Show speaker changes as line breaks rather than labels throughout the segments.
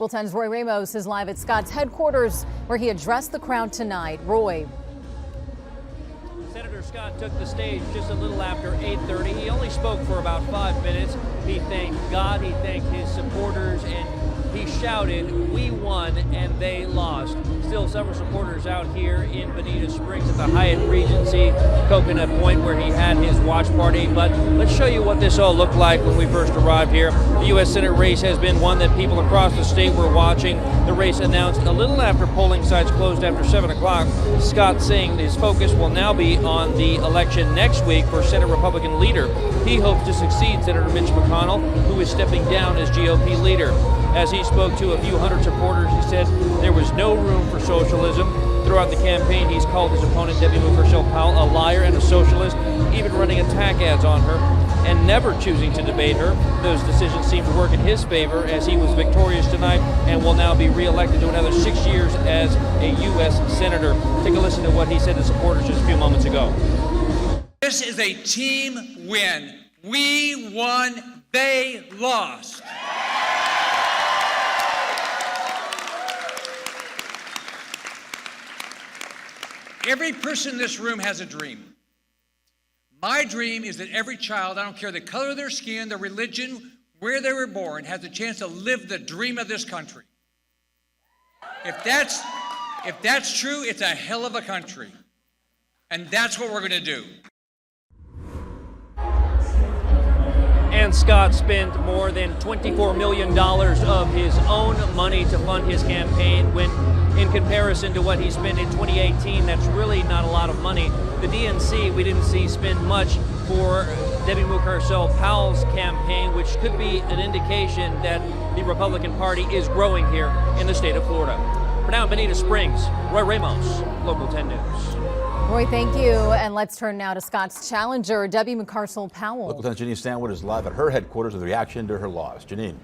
Local 10's Roy Ramos is live at Scott's headquarters where he addressed the crowd tonight. Roy.
Senator Scott took the stage just a little after 8:30. He only spoke for about 5 minutes. He thanked God, he thanked his supporters, and he shouted, "We won and they lost." Still several supporters out here in Bonita Springs at the Hyatt Regency Coconut Point where he had his watch party. But let's show you what this all looked like when we first arrived here. The U.S. Senate race has been one that people across the state were watching. The race announced a little after polling sites closed after 7 o'clock. Scott saying his focus will now be on the election next week for Senate Republican leader. He hopes to succeed Senator Mitch McConnell, who is stepping down as GOP leader. As he spoke to a few hundred supporters, he said there was no room for socialism. Throughout the campaign, he's called his opponent, Debbie Mucarsel-Powell, a liar and a socialist, even running attack ads on her and never choosing to debate her. Those decisions seem to work in his favor as he was victorious tonight and will now be re-elected to another 6 years as a U.S. Senator. Take a listen to what he said to supporters just a few moments ago.
This is a team win. We won, they lost. Every person in this room has a dream. My dream is that every child, I don't care the color of their skin, their religion, where they were born, has a chance to live the dream of this country. If that's true, it's a hell of a country. And that's what we're going to do.
And Scott spent more than $24 million of his own money to fund his campaign when, in comparison to what he spent in 2018, that's really not a lot of money. The DNC, we didn't see spend much for Debbie Mucarsel-Powell's campaign, which could be an indication that the Republican Party is growing here in the state of Florida. For now in Bonita Springs, Roy Ramos, Local 10 News.
Roy, thank you. And let's turn now to Scott's challenger, Debbie Mucarsel-Powell.
Local 10's Janine Stanwood is live at her headquarters with a reaction to her loss. Janine.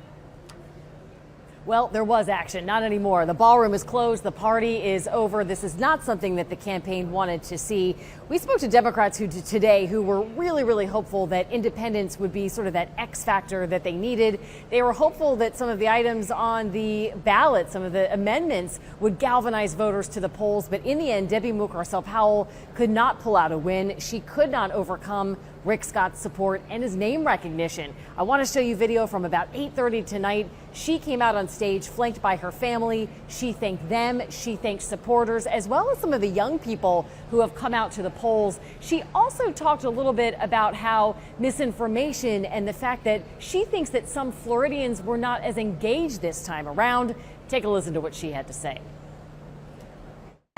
Well, there was action, not anymore. The ballroom is closed. The party is over. This is not something that the campaign wanted to see. We spoke to Democrats today who were really hopeful that independence would be sort of that X factor that they needed. They were hopeful that some of the items on the ballot, some of the amendments, would galvanize voters to the polls. But in the end, Debbie Mucarsel-Powell could not pull out a win. She could not overcome Rick Scott's support and his name recognition. I want to show you video from about 8:30 tonight. She came out on stage flanked by her family. She thanked them. She thanked supporters as well as some of the young people who have come out to the polls. She also talked a little bit about how misinformation and the fact that she thinks that some Floridians were not as engaged this time around. Take a listen to what she had to say.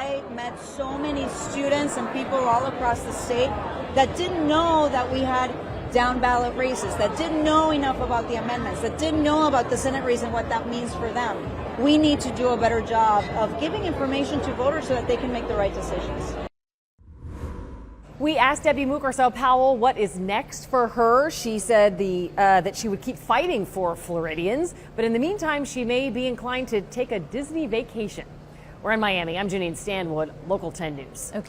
I met so many students and people all across the state that didn't know that we had down ballot races, that didn't know enough about the amendments, that didn't know about the Senate race and what that means for them. We need to do a better job of giving information to voters so that they can make the right decisions.
We asked Debbie Mucarsel-Powell what is next for her. She said that she would keep fighting for Floridians, but in the meantime, she may be inclined to take a Disney vacation. We're in Miami. I'm Janine Stanwood, Local 10 News.
Okay.